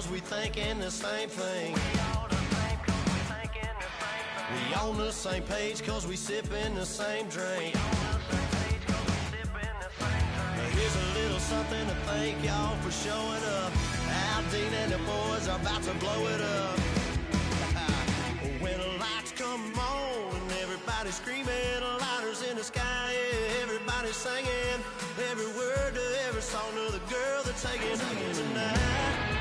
cause we thinking the same thing. We on the same page cause we sipping the same drink. Now here's a little something to thank y'all for showing up. Aldine and the boys are about to blow it up. When the lights come on and everybody's screaming, lighters in the sky, yeah, everybody's singing every word to every song of the girl they're taking tonight.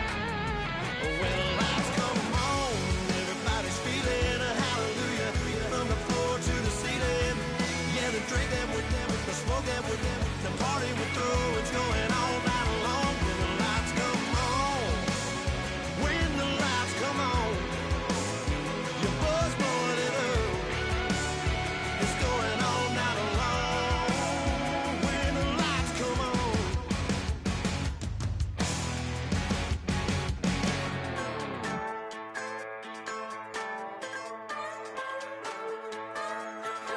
When the lights come on, everybody's feeling a hallelujah from the floor to the ceiling. Yeah, the drink that we're them, the smoke that we're them, the party we're through, it's going all night long. When the lights come on, when the lights come on, your buzz blowing it up, it's going all night long. When the lights come on.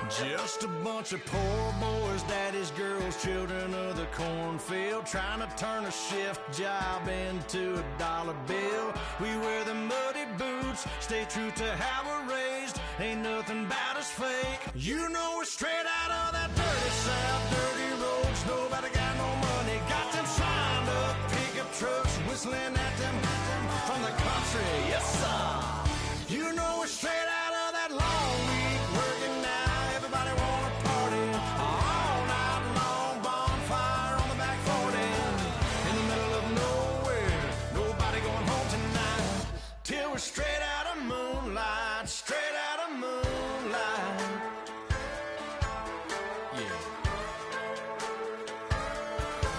Just a bunch of poor boys, daddies, girls, children of the cornfield, trying to turn a shift job into a dollar bill. We wear the muddy boots, stay true to how we're raised, ain't nothing about us fake. You know we're straight out of that dirty south, dirty roads, nobody got no money, got them signed up pickup trucks, whistling at them from the country, yes sir. You know we're straight out of that long week, working now. Everybody wanna party all night long, bonfire on the back 40, in the middle of nowhere, nobody going home tonight, till we're straight out of moonlight, straight out of moonlight. Yeah.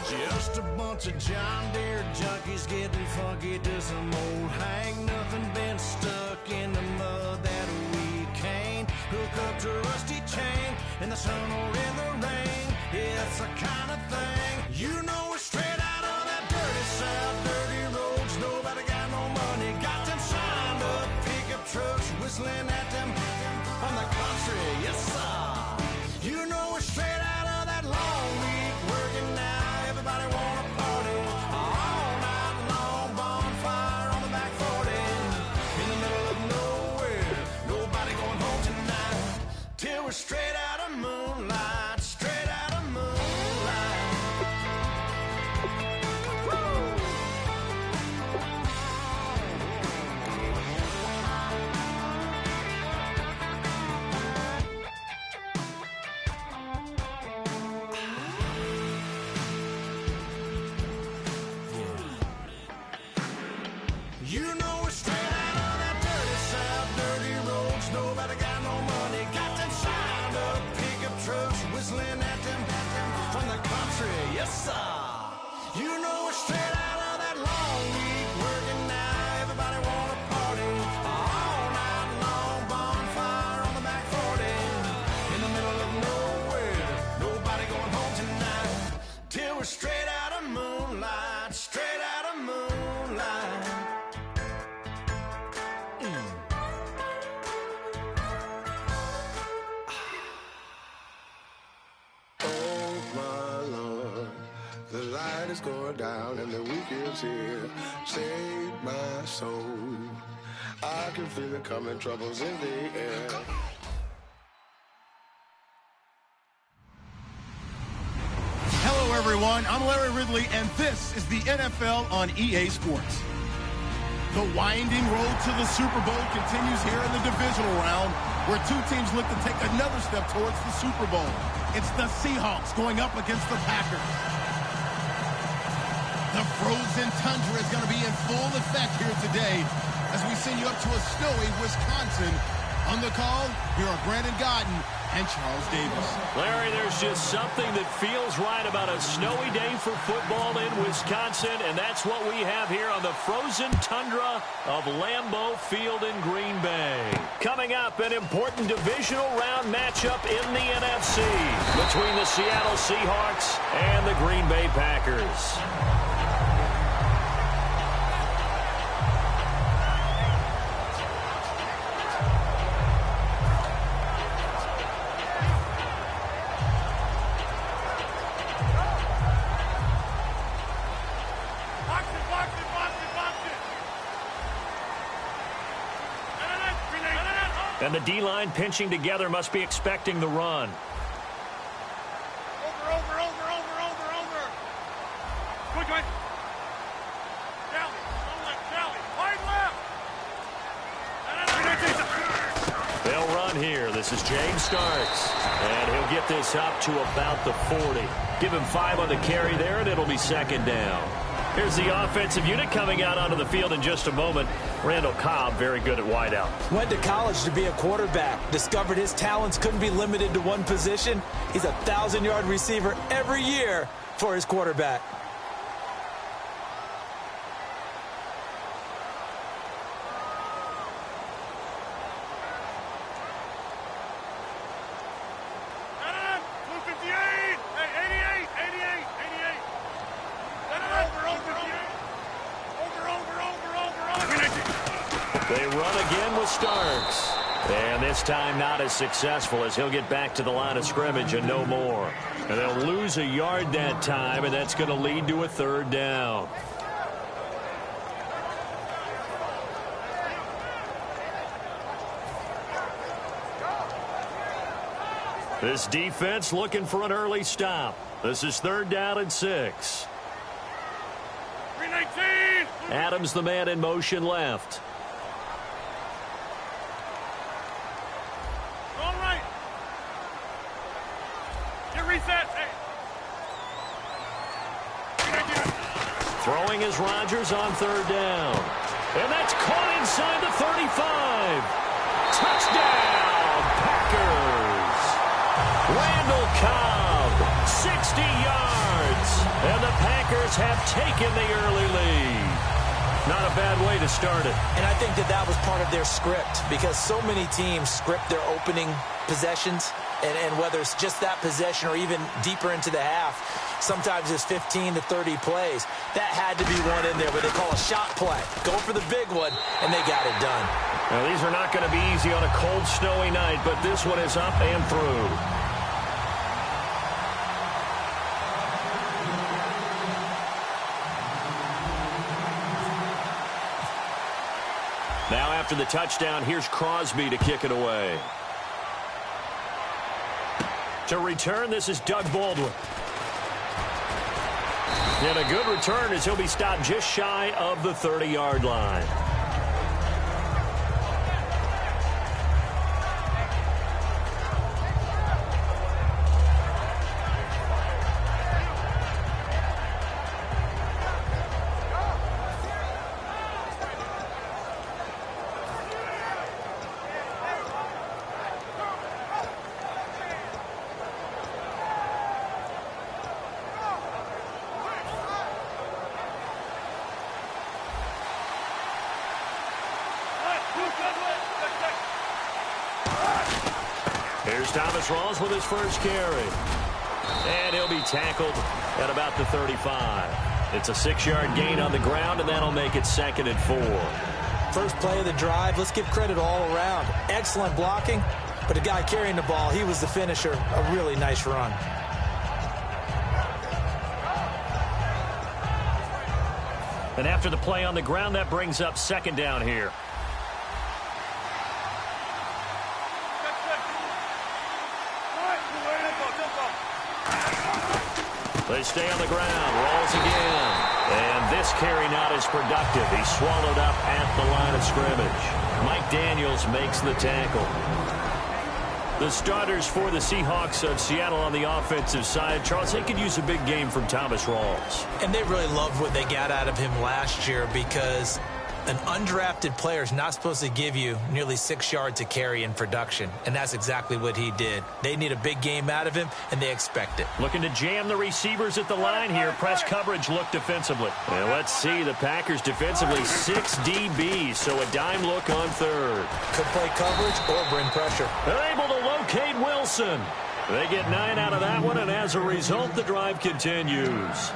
Just a bunch of John Deere junkies getting funky to some old hang, nothing been stuck in the mud that we can't hook up to rusty chain in the sun or in the rain. Yeah, it's the kind of thing. You know we're straight out of that dirty south, dirty roads, nobody got no money, got them signed up pickup trucks, whistling at them from the country, yes sir. You know we're straight out of that long week, working now, everybody wanna party all night long, bonfire on the back 40, in the middle of nowhere, nobody going home tonight, till we're straight out of moonlight, straight out of moonlight. Woo! You know we're straight out of that dirty south, dirty roads, nobody got no money, got them signed up pickup trucks, whistling at them from the country, yes sir. You know we're straight out of that long week, working now, everybody wanna party all night long, bonfire on the back 40, in the middle of nowhere, nobody going home tonight, till we're straight out of moonlight, straight out of moonlight. The light is going down and the week is here. Save my soul. I can feel it coming, troubles in the air. Hello, everyone. I'm Larry Ridley, and this is the NFL on EA Sports. The winding road to the Super Bowl continues here in the divisional round, where two teams look to take another step towards the Super Bowl. It's the Seahawks going up against the Packers. The frozen tundra is going to be in full effect here today as we send you up to a snowy Wisconsin. On the call, here are Brandon Godden and Charles Davis. Larry, there's just something that feels right about a snowy day for football in Wisconsin, and that's what we have here on the frozen tundra of Lambeau Field in Green Bay. Coming up, an important divisional round matchup in the NFC between the Seattle Seahawks and the Green Bay Packers. And the D-line pinching together must be expecting the run. They'll run here. This is James Starks. And he'll get this up to about the 40. Give him 5 on the carry there, and it'll be second down. Here's the offensive unit coming out onto the field in just a moment. Randall Cobb, very good at wideout. Went to college to be a quarterback. Discovered his talents couldn't be limited to one position. He's a 1,000-yard receiver every year for his quarterback. They run again with Starks. And this time not as successful as he'll get back to the line of scrimmage and no more. And they'll lose a yard that time, and that's going to lead to a third down. This defense looking for an early stop. This is 3rd down and 6. Adams, the man in motion left. All right. Get reset. Hey. Throwing is Rodgers on 3rd down. And that's caught inside the 35. Touchdown, Packers. Randall Cobb, 60 yards. And the Packers have taken the early lead. Not a bad way to start it. And I think that was part of their script, because so many teams script their opening possessions, and whether it's just that possession or even deeper into the half, sometimes it's 15 to 30 plays. That had to be one in there where they call a shot play. Go for the big one, and they got it done. Now, these are not going to be easy on a cold, snowy night, but this one is up and through. Now after the touchdown, here's Crosby to kick it away. To return, this is Doug Baldwin. And a good return as he'll be stopped just shy of the 30-yard line. Here's Thomas Rawls with his first carry. And he'll be tackled at about the 35. It's a 6-yard gain on the ground, and that'll make it 2nd and 4. First play of the drive, let's give credit all around. Excellent blocking, but the guy carrying the ball, he was the finisher. A really nice run. And after the play on the ground, that brings up 2nd down here. They stay on the ground. Rolls again. And this carry not as productive. He's swallowed up at the line of scrimmage. Mike Daniels makes the tackle. The starters for the Seahawks of Seattle on the offensive side, Charles, they could use a big game from Thomas Rawls. And they really loved what they got out of him last year, because an undrafted player is not supposed to give you nearly 6 yards a carry in production, and that's exactly what he did. They need a big game out of him, and they expect it. Looking to jam the receivers at the line here. Press coverage look defensively. And let's see, the Packers defensively 6 DBs, so a dime look on 3rd. Could play coverage or bring pressure. They're able to locate Wilson. They get 9 out of that one, and as a result, the drive continues.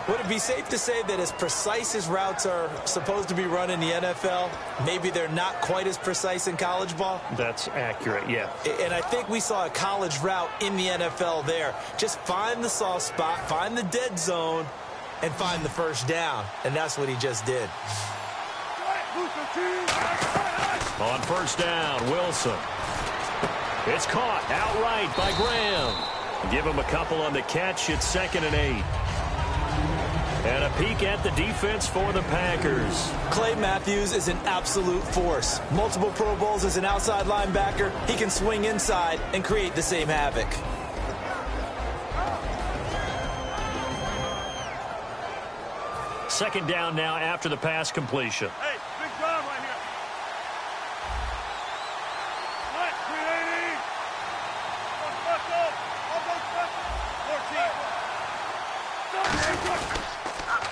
Would it be safe to say that as precise as routes are supposed to be run in the NFL, maybe they're not quite as precise in college ball? That's accurate, yeah. And I think we saw a college route in the NFL there. Just find the soft spot, find the dead zone, and find the first down. And that's what he just did. On first down, Wilson. It's caught outright by Graham. Give him a couple on the catch. It's 2nd and 8. And a peek at the defense for the Packers. Clay Matthews is an absolute force. Multiple Pro Bowls as an outside linebacker. He can swing inside and create the same havoc. Second down now after the pass completion. Hey, big job right here. What? 380.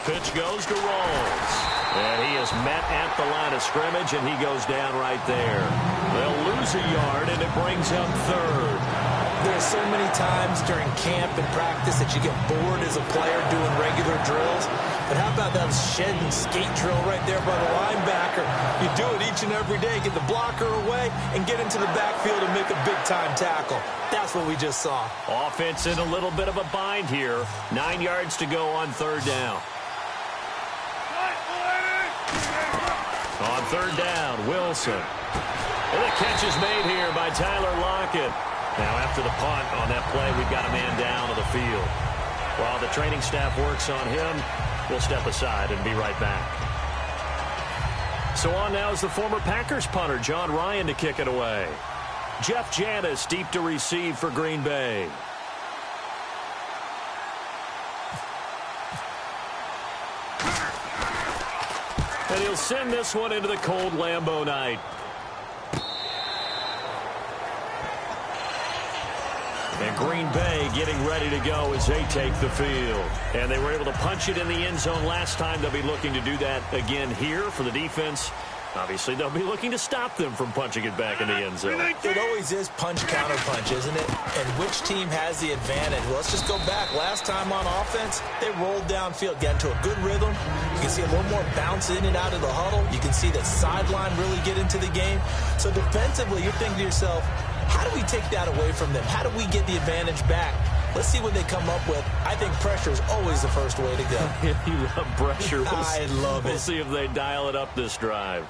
Pitch goes to Rawls. And he is met at the line of scrimmage, and he goes down right there. They'll lose a yard, and it brings up 3rd. There's so many times during camp and practice that you get bored as a player doing regular drills. But how about that shed and skate drill right there by the linebacker? You do it each and every day. Get the blocker away and get into the backfield and make a big-time tackle. That's what we just saw. Offense in a little bit of a bind here. 9 yards to go on 3rd down. On 3rd down, Wilson. And the catch is made here by Tyler Lockett. Now, after the punt on that play, we've got a man down on the field. While the training staff works on him, we'll step aside and be right back. So on now is the former Packers punter, John Ryan, to kick it away. Jeff Janis deep to receive for Green Bay. And he'll send this one into the cold Lambeau night. And Green Bay getting ready to go as they take the field. And they were able to punch it in the end zone last time. They'll be looking to do that again here for the defense. Obviously, they'll be looking to stop them from punching it back in the end zone. It always is punch-counter-punch, isn't it? And which team has the advantage? Well, let's just go back. Last time on offense, they rolled downfield, got into a good rhythm. You can see a little more bounce in and out of the huddle. You can see that sideline really get into the game. So defensively, you're thinking to yourself, how do we take that away from them? How do we get the advantage back? Let's see what they come up with. I think pressure is always the first way to go. You love pressure. I love it. We'll see if they dial it up this drive.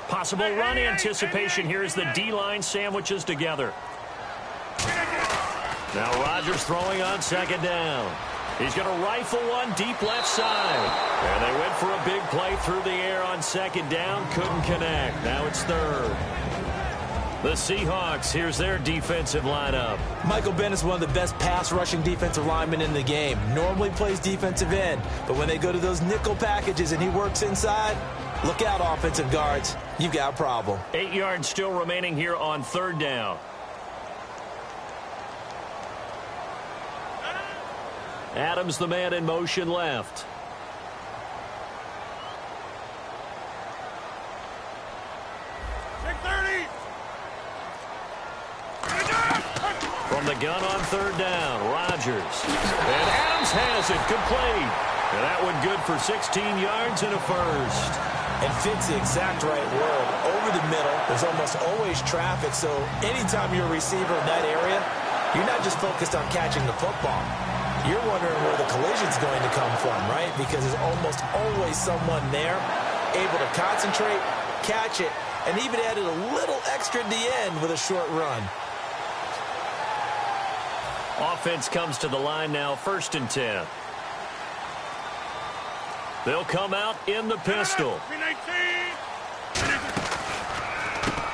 Possible run anticipation here as the D-line sandwiches together. Now Rodgers throwing on 2nd down. He's going to rifle one deep left side. And they went for a big play through the air on 2nd down. Couldn't connect. Now it's 3rd. The Seahawks, here's their defensive lineup. Michael Bennett is one of the best pass-rushing defensive linemen in the game. Normally plays defensive end, but when they go to those nickel packages and he works inside, look out, offensive guards. You've got a problem. 8 yards still remaining here on 3rd down. Adams, the man in motion left. From the gun on 3rd down, Rodgers. And Adams has it complete. And that one good for 16 yards and a first. And fits the exact right word. Over the middle, there's almost always traffic, so anytime you're a receiver in that area, you're not just focused on catching the football. You're wondering where the collision's going to come from, right? Because there's almost always someone there able to concentrate, catch it, and even added a little extra at the end with a short run. Offense comes to the line now, 1st and 10. They'll come out in the pistol.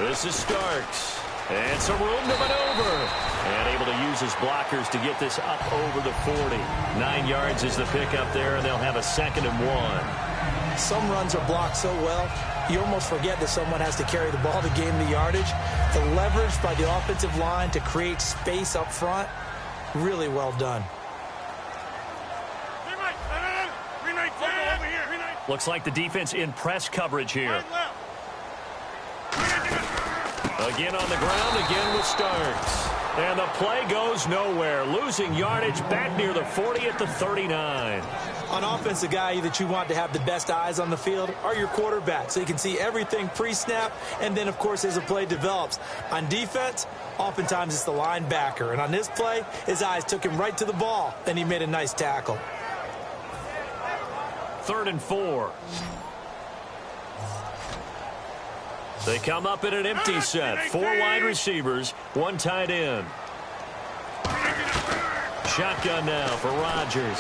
This is Starks. And some room to maneuver. And able to use his blockers to get this up over the 40. 9 yards is the pickup there, and they'll have a 2nd and 1. Some runs are blocked so well, you almost forget that someone has to carry the ball to gain the yardage. The leverage by the offensive line to create space up front, really well done. Looks like the defense in press coverage here. Again on the ground, again with Starks. And the play goes nowhere, losing yardage back near the 40 at the 39. On offense, the guy that you want to have the best eyes on the field are your quarterback, so you can see everything pre-snap, and then, of course, as the play develops. On defense, oftentimes it's the linebacker, and on this play, his eyes took him right to the ball, and he made a nice tackle. 3rd and 4. They come up in an empty set. 4 wide receivers, 1 tight end. Shotgun now for Rodgers.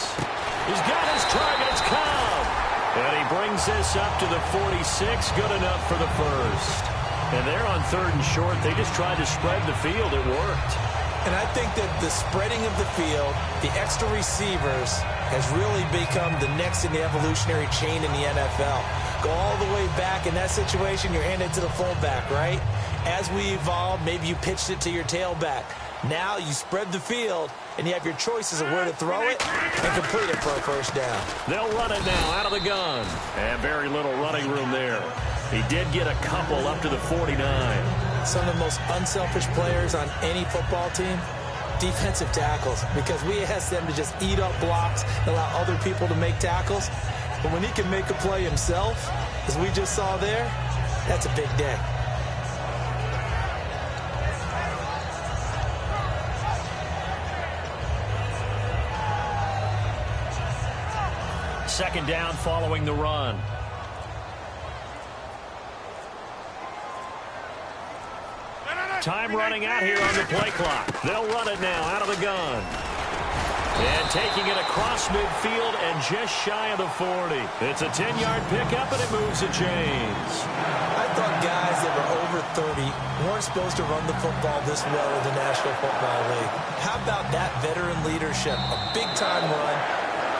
He's got his targets. Cobb. And he brings this up to the 46. Good enough for the first. And they're on 3rd and short. They just tried to spread the field. It worked. And I think that the spreading of the field, the extra receivers, has really become the next in the evolutionary chain in the NFL. Go all the way back in that situation, you're handed to the fullback, right? As we evolved, maybe you pitched it to your tailback. Now you spread the field, and you have your choices of where to throw it and complete it for a first down. They'll run it now out of the gun. And very little running room there. He did get a couple up to the 49. Some of the most unselfish players on any football team, defensive tackles, because we ask them to just eat up blocks and allow other people to make tackles. But when he can make a play himself, as we just saw there, that's a big day. Second down following the run. Time running out here on the play clock. They'll run it now out of the gun. And taking it across midfield and just shy of the 40. It's a 10-yard pickup, and it moves the chains. I thought guys that were over 30 weren't supposed to run the football this well in the National Football League. How about that veteran leadership? A big-time run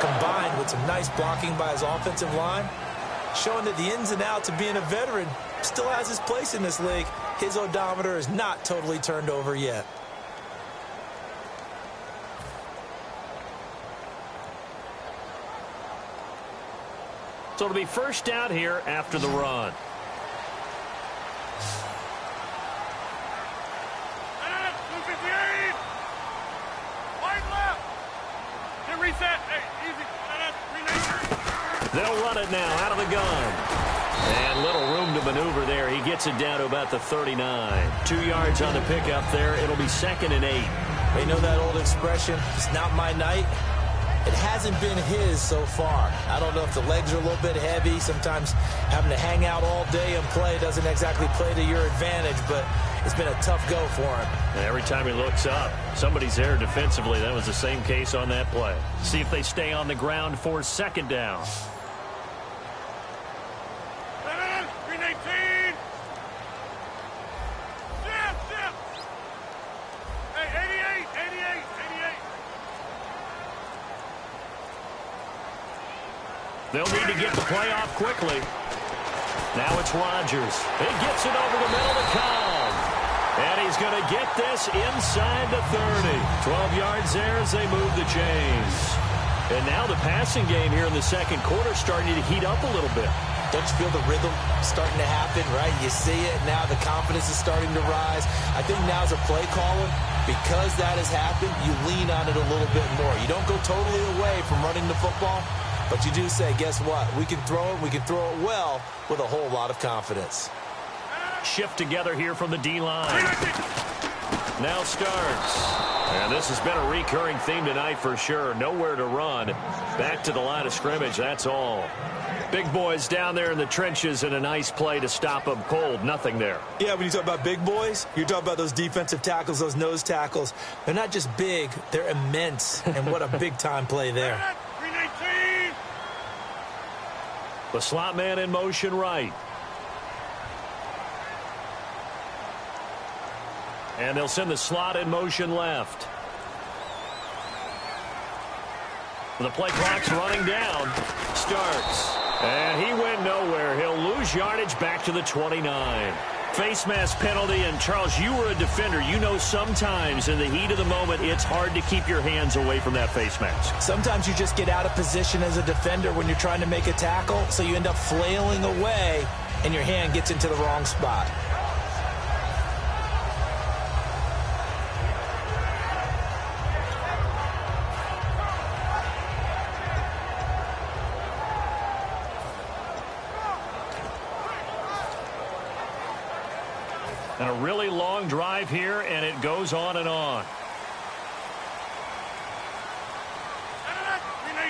combined with some nice blocking by his offensive line, showing that the ins and outs of being a veteran still has his place in this league. His odometer is not totally turned over yet. So it'll be first down here after the run. They'll run it now out of the gun. And little room to maneuver there. He gets it down to about the 39. 2 yards on the pickup there. It'll be 2nd and 8. You know that old expression, it's not my night? It hasn't been his so far. I don't know if the legs are a little bit heavy. Sometimes having to hang out all day and play doesn't exactly play to your advantage, but it's been a tough go for him. And every time he looks up, somebody's there defensively. That was the same case on that play. See if they stay on the ground for 2nd down. They'll need to get the play off quickly. Now it's Rodgers. He gets it over the middle to Cobb. And he's going to get this inside the 30. 12 yards there as they move the chains. And now the passing game here in the second quarter starting to heat up a little bit. Don't you feel the rhythm starting to happen, right? You see it now. The confidence is starting to rise. I think now as a play caller, because that has happened, you lean on it a little bit more. You don't go totally away from running the football, but you do say, guess what? We can throw it. We can throw it well with a whole lot of confidence. Shift together here from the D-line. Now starts. And this has been a recurring theme tonight for sure. Nowhere to run. Back to the line of scrimmage, that's all. Big boys down there in the trenches and a nice play to stop them cold. Nothing there. Yeah, when you talk about big boys, you're talking about those defensive tackles, those nose tackles. They're not just big, they're immense. And what a big-time play there. The slot man in motion right. And they'll send the slot in motion left. The play clock's running down. Starts. And he went nowhere. He'll lose yardage back to the 29. Face mask penalty. And, Charles, you were a defender. You know sometimes in the heat of the moment, it's hard to keep your hands away from that face mask. Sometimes you just get out of position as a defender when you're trying to make a tackle, so you end up flailing away, and your hand gets into the wrong spot. And a really long drive here, and it goes on and on.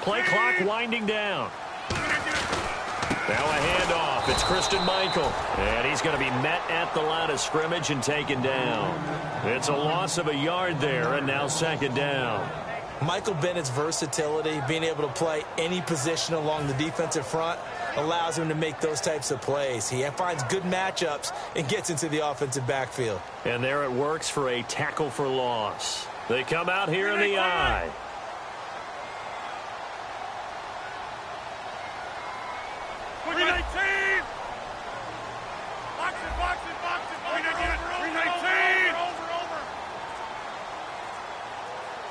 Play clock winding down. Now a handoff. It's Christian Michael. And he's going to be met at the line of scrimmage and taken down. It's a loss of a yard there, and now second down. Michael Bennett's versatility, being able to play any position along the defensive front, allows him to make those types of plays. He finds good matchups and gets into the offensive backfield. And there it works for a tackle for loss. They come out here in the eye.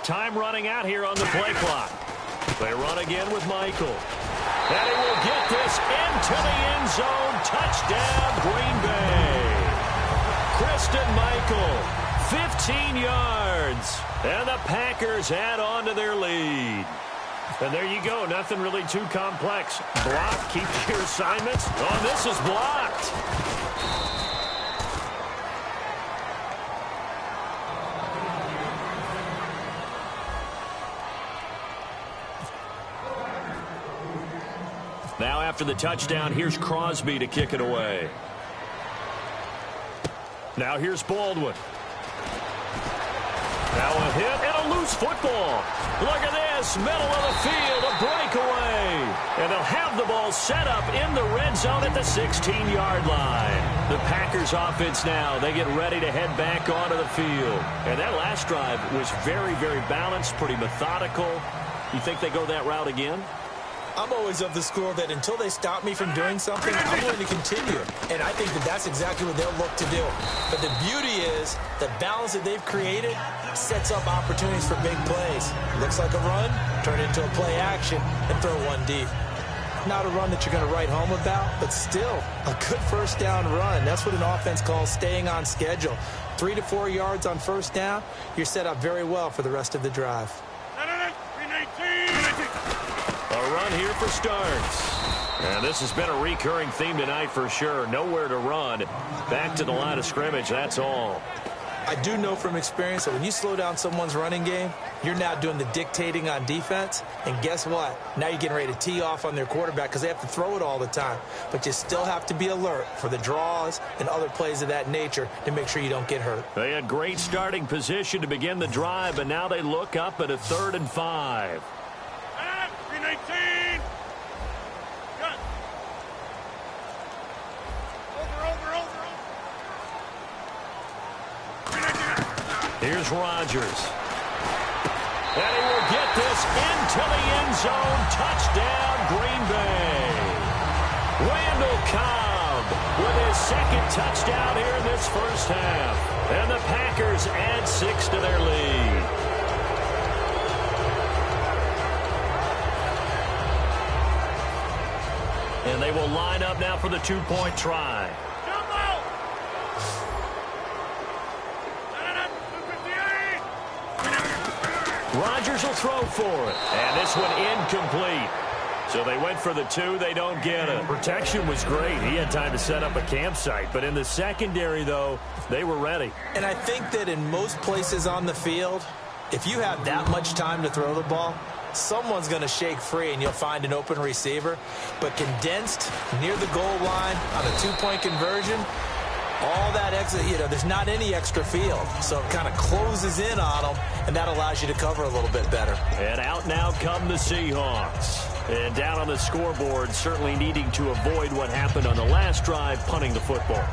Time running out here on the play clock. They run again with Michael. And he will get this into the end zone. Touchdown, Green Bay. Christian Michael, 15 yards. And the Packers add on to their lead. And there you go. Nothing really too complex. Block, keep your assignments. Oh, this is blocked. Now after the touchdown, here's Crosby to kick it away. Now here's Baldwin. Now a hit and a loose football. Look at this, middle of the field, a breakaway. And they'll have the ball set up in the red zone at the 16-yard line. The Packers offense now, they get ready to head back onto the field. And that last drive was very, very balanced, pretty methodical. You think they go that route again? I'm always of the school that until they stop me from doing something, I'm going to continue. And I think that that's exactly what they'll look to do. But the beauty is the balance that they've created sets up opportunities for big plays. Looks like a run, turn it into a play action, and throw one deep. Not a run that you're going to write home about, but still a good first down run. That's what an offense calls staying on schedule. 3 to 4 yards on first down, you're set up very well for the rest of the drive. A run here for Starks. And this has been a recurring theme tonight for sure. Nowhere to run. Back to the line of scrimmage, that's all. I do know from experience that when you slow down someone's running game, you're now doing the dictating on defense. And guess what? Now you're getting ready to tee off on their quarterback because they have to throw it all the time. But you still have to be alert for the draws and other plays of that nature to make sure you don't get hurt. They had great starting position to begin the drive, but now they look up at a 3rd and 5. 319. Here's Rodgers. And he will get this into the end zone. Touchdown, Green Bay. Randall Cobb with his second touchdown here in this first half. And the Packers add 6 to their lead. And they will line up now for the 2-point try. Rodgers will throw for it. And this one incomplete. So they went for the 2. They don't get it. Protection was great. He had time to set up a campsite. But in the secondary, though, they were ready. And I think that in most places on the field, if you have that much time to throw the ball, someone's going to shake free and you'll find an open receiver. But condensed near the goal line on a 2-point conversion, all that extra, there's not any extra field. So it kind of closes in on them, and that allows you to cover a little bit better. And out now come the Seahawks. And down on the scoreboard, certainly needing to avoid what happened on the last drive, punting the football.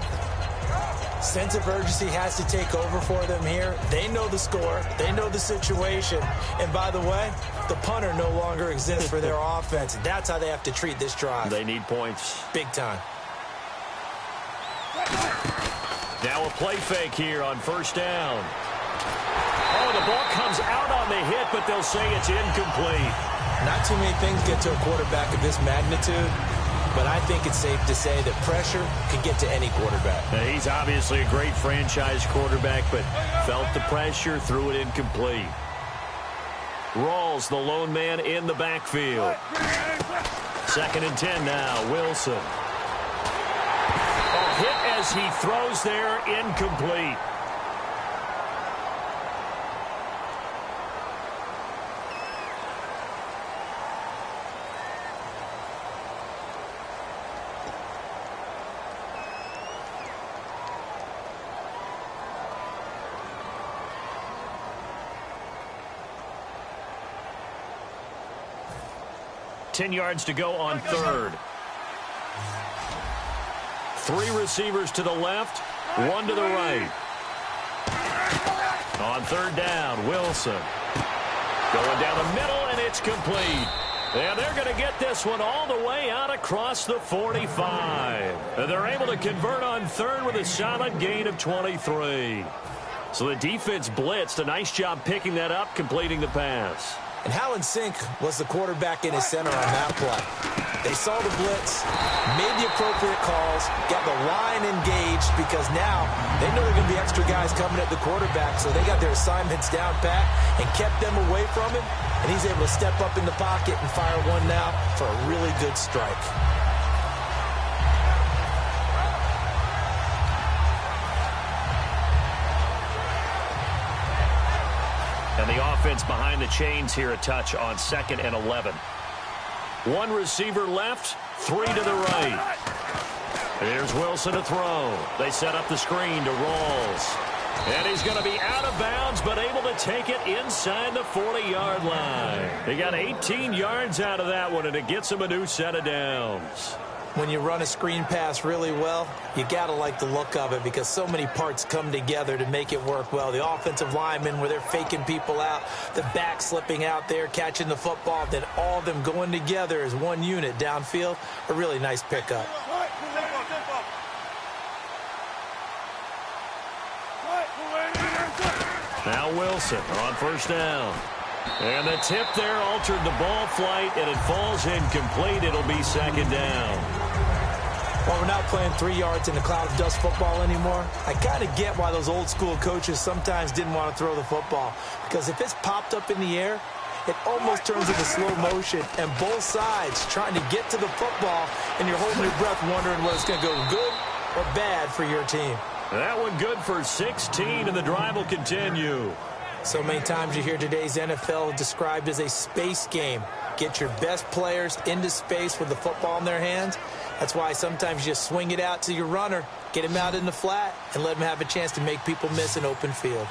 Sense of urgency has to take over for them here. They know the score. They know the situation. And by the way, the punter no longer exists for their offense. That's how they have to treat this drive. They need points. Big time. Now a play fake here on first down. Oh, the ball comes out on the hit, but they'll say it's incomplete. Not too many things get to a quarterback of this magnitude, but I think it's safe to say that pressure can get to any quarterback. Now, he's obviously a great franchise quarterback, but felt the pressure, threw it incomplete. Rawls, the lone man in the backfield. 2nd and 10 now, Wilson. Hit as as he throws there, incomplete. Ten yards to go on third. 3 receivers to the left, 1 to the right. On third down, Wilson. Going down the middle, and it's complete. And they're going to get this one all the way out across the 45. And they're able to convert on third with a solid gain of 23. So the defense blitzed. A nice job picking that up, completing the pass. And Howland Sink was the quarterback in his center on that play. They saw the blitz, made the appropriate calls, got the line engaged because now they know there are going to be extra guys coming at the quarterback, so they got their assignments down pat and kept them away from him, and he's able to step up in the pocket and fire one now for a really good strike. And the offense behind the chains here a touch on 2nd and 11. 1 receiver left, 3 to the right. Here's Wilson to throw. They set up the screen to Rawls. And he's going to be out of bounds, but able to take it inside the 40-yard line. He got 18 yards out of that one, and it gets him a new set of downs. When you run a screen pass really well, you got to like the look of it because so many parts come together to make it work well. The offensive linemen, where they're faking people out, the back slipping out there, catching the football, then all of them going together as one unit downfield. A really nice pickup. Now Wilson on first down. And the tip there altered the ball flight, and it falls incomplete. It'll be 2nd down. Well, we're not playing 3 yards in the cloud of dust football anymore. I kind of get why those old school coaches sometimes didn't want to throw the football. Because if it's popped up in the air, it almost turns into slow motion. And both sides trying to get to the football, and you're holding your breath wondering whether it's going to go good or bad for your team. That one good for 16, and the drive will continue. So many times you hear today's NFL described as a space game. Get your best players into space with the football in their hands. That's why sometimes you just swing it out to your runner, get him out in the flat, and let him have a chance to make people miss an open field.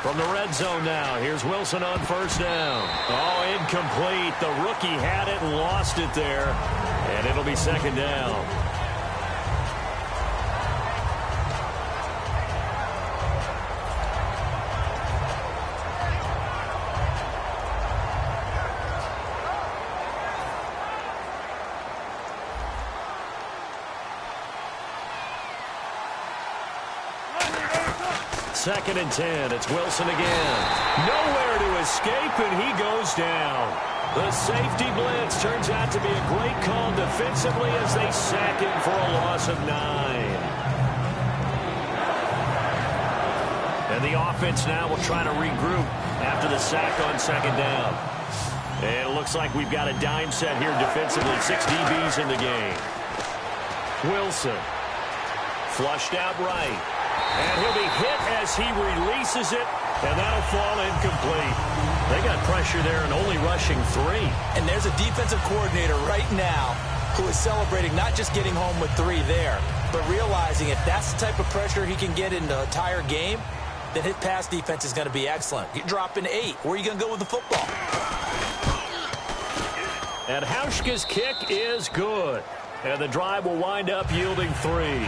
From the red zone now, here's Wilson on first down. Oh, incomplete. The rookie had it and lost it there, and it'll be 2nd down. Second and 10. It's Wilson again. Nowhere to escape, and he goes down. The safety blitz turns out to be a great call defensively as they sack him for a loss of 9. And the offense now will try to regroup after the sack on 2nd down. And it looks like we've got a dime set here defensively. 6 DBs in the game. Wilson. Flushed out right. And he'll be hit as he releases it, and that'll fall incomplete. They got pressure there and only rushing 3. And there's a defensive coordinator right now who is celebrating not just getting home with 3 there, but realizing if that's the type of pressure he can get in the entire game, then his pass defense is going to be excellent. You're dropping 8. Where are you going to go with the football? And Hauschka's kick is good. And the drive will wind up yielding 3.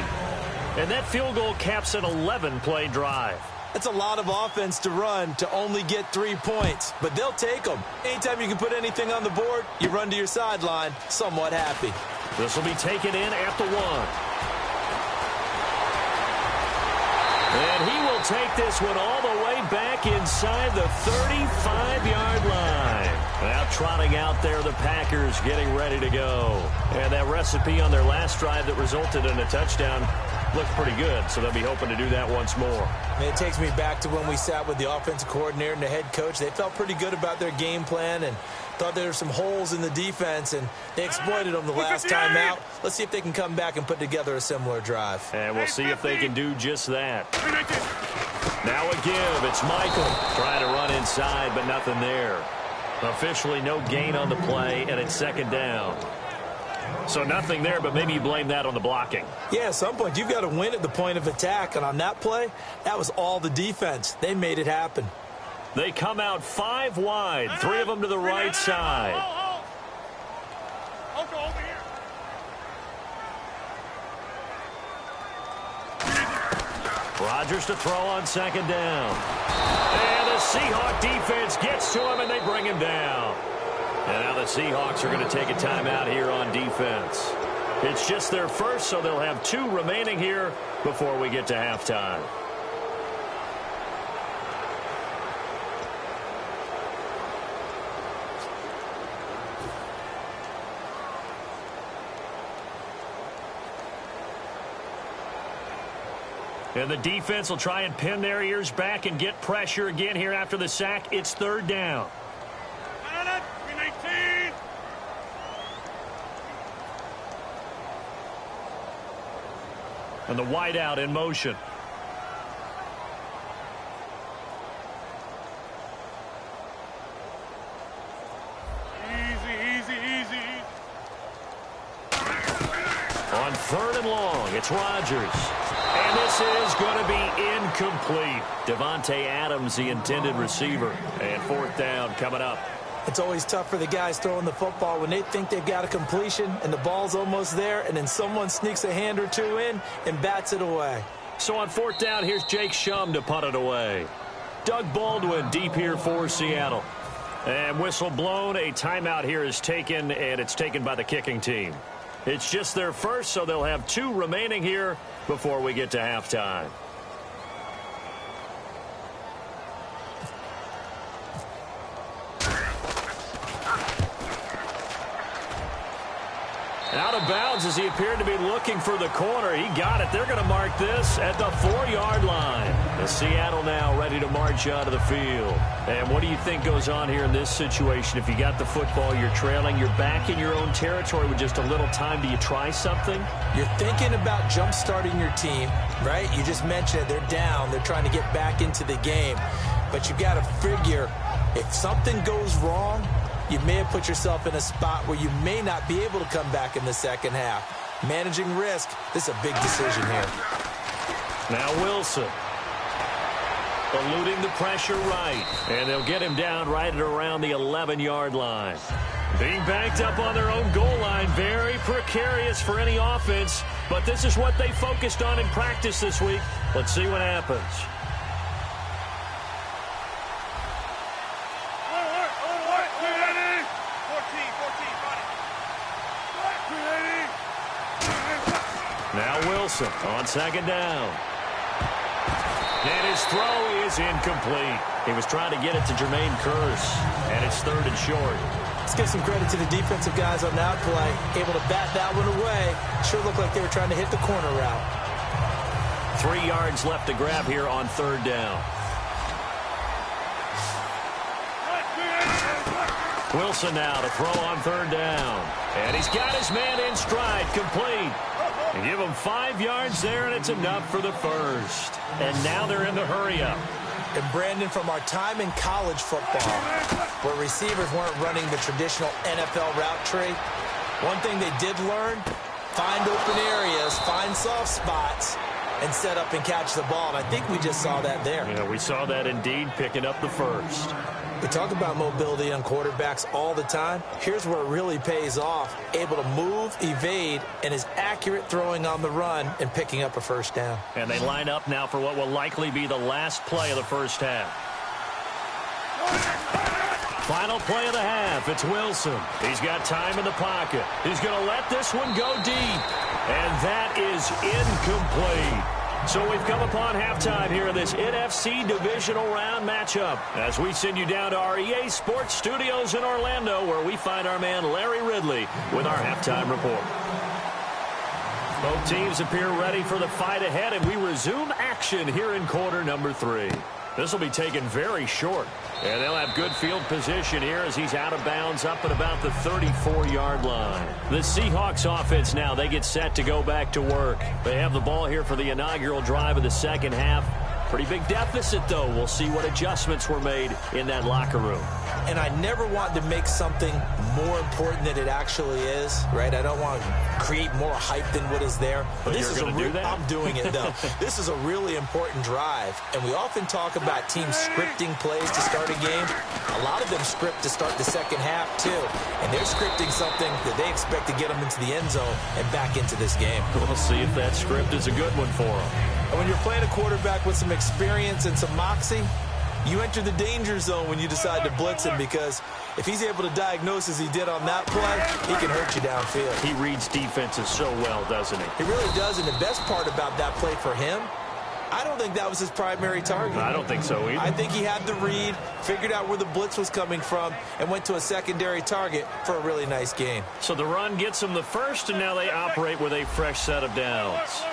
And that field goal caps an 11-play drive. That's a lot of offense to run to only get 3 points, but they'll take them. Anytime you can put anything on the board, you run to your sideline somewhat happy. This will be taken in at the 1. And he will take this one all the way back inside the 35-yard line. Now trotting out there, the Packers getting ready to go. And that recipe on their last drive that resulted in a touchdown looked pretty good, so they'll be hoping to do that once more. And it takes me back to when we sat with the offensive coordinator and the head coach. They felt pretty good about their game plan, and Thought there were some holes in the defense, and they exploited them the last time out. Let's see if they can come back and put together a similar drive. And we'll see if they can do just that. Now a give. It's Michael trying to run inside, but nothing there. Officially no gain on the play, and it's second down. So nothing there, but maybe you blame that on the blocking. Yeah, at some point you've got to win at the point of attack, and on that play, that was all the defense. They made it happen. They come out 5 wide, 3 of them to the right side. I'll go over here. Rodgers to throw on second down. And the Seahawk defense gets to him, and they bring him down. And now the Seahawks are going to take a timeout here on defense. It's just their first, so they'll have 2 remaining here before we get to halftime. And the defense will try and pin their ears back and get pressure again here after the sack. It's third down. And the wideout in motion. Easy. On third and long, it's Rodgers. And this is going to be incomplete. Devontae Adams, the intended receiver. And fourth down coming up. It's always tough for the guys throwing the football when they think they've got a completion and the ball's almost there, and then someone sneaks a hand or two in and bats it away. So on fourth down, here's Jake Shum to punt it away. Doug Baldwin deep here for Seattle. And whistle blown, a timeout here is taken, and it's taken by the kicking team. It's just their first, so they'll have 2 remaining here before we get to halftime. Out of bounds as he appeared to be looking for the corner. He got it. They're going to mark this at the 4-yard line. The Seattle now ready to march out of the field. And what do you think goes on here in this situation? If you got the football, you're trailing, you're back in your own territory with just a little time. Do you try something? You're thinking about jump-starting your team, right? You just mentioned it. They're down. They're trying to get back into the game. But you've got to figure if something goes wrong, you may have put yourself in a spot where you may not be able to come back in the second half. Managing risk, this is a big decision here. Now Wilson. Eluding the pressure right. And they'll get him down right at around the 11-yard line. Being backed up on their own goal line, very precarious for any offense. But this is what they focused on in practice this week. Let's see what happens. Now Wilson on second down. And his throw is incomplete. He was trying to get it to Jermaine Kearse, and it's third and short. Let's give some credit to the defensive guys on that play. Able to bat that one away. Sure looked like they were trying to hit the corner route. 3 yards left to grab here on third down. Wilson now to throw on third down. And he's got his man in stride, complete. And give him 5 yards there, and it's enough for the first. And now they're in the hurry-up. And Brandon, from our time in college football, where receivers weren't running the traditional NFL route tree, one thing they did learn, find open areas, find soft spots, and set up and catch the ball. And I think we just saw that there. Yeah, we saw that indeed, picking up the first. We talk about mobility on quarterbacks all the time. Here's where it really pays off. Able to move, evade, and is accurate throwing on the run and picking up a first down. And they line up now for what will likely be the last play of the first half. Final play of the half. It's Wilson. He's got time in the pocket. He's going to let this one go deep. And that is incomplete. So we've come upon halftime here in this NFC divisional round matchup as we send you down to our EA Sports Studios in Orlando, where we find our man Larry Ridley with our halftime report. Both teams appear ready for the fight ahead, and we resume action here in quarter number 3. This will be taken very short. And they'll have good field position here as he's out of bounds up at about the 34-yard line. The Seahawks offense now, they get set to go back to work. They have the ball here for the inaugural drive of the second half. Pretty big deficit, though. We'll see what adjustments were made in that locker room. And I never want to make something more important than it actually is, right? I don't want to create more hype than what is there. But this is going to do that? I'm doing it, though. This is a really important drive. And we often talk about teams scripting plays to start a game. A lot of them script to start the second half, too. And they're scripting something that they expect to get them into the end zone and back into this game. We'll see if that script is a good one for them. And when you're playing a quarterback with some experience and some moxie, you enter the danger zone when you decide to blitz him, because if he's able to diagnose as he did on that play, he can hurt you downfield. He reads defenses so well, doesn't he? He really does, and the best part about that play for him, I don't think that was his primary target. I don't think so either. I think he had the read, figured out where the blitz was coming from, and went to a secondary target for a really nice gain. So the run gets him the first, and now they operate with a fresh set of downs.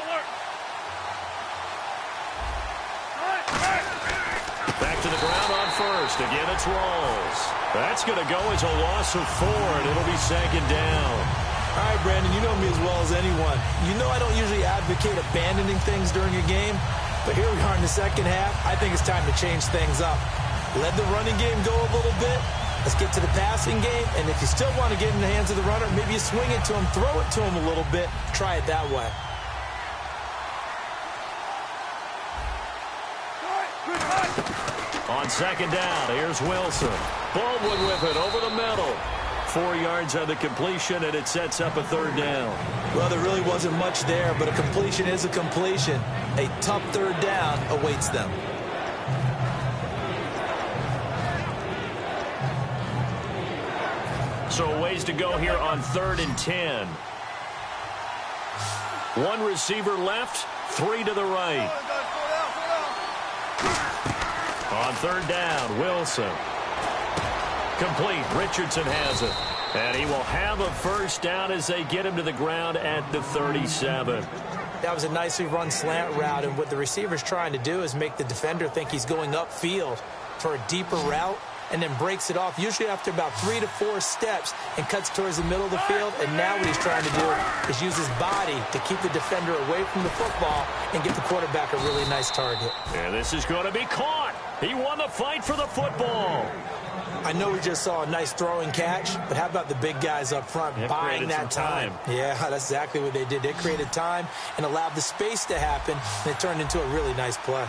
Back to the ground on first. Again, it's Rawls. That's going to go as a loss of 4, and it'll be second down. All right, Brandon, you know me as well as anyone. You know I don't usually advocate abandoning things during a game, but here we are in the second half. I think it's time to change things up. Let the running game go a little bit. Let's get to the passing game, and if you still want to get in the hands of the runner, maybe you swing it to him, throw it to him a little bit. Try it that way. On second down, here's Wilson. Baldwin with it over the middle. 4 yards on the completion, and it sets up a third down. Well, there really wasn't much there, but a completion is a completion. A tough third down awaits them. So ways to go here on 3rd and 10. 1 receiver left, 3 to the right. On 3rd down, Wilson. Complete. Richardson has it. And he will have a first down as they get him to the ground at the 37. That was a nicely run slant route, and what the receiver's trying to do is make the defender think he's going upfield for a deeper route, and then breaks it off, usually after about 3 to 4 steps, and cuts towards the middle of the field. And now what he's trying to do is use his body to keep the defender away from the football and get the quarterback a really nice target. And this is going to be caught. He won the fight for the football. I know we just saw a nice throwing catch, but how about the big guys up front buying that time? Yeah, that's exactly what they did. They created time and allowed the space to happen, and it turned into a really nice play.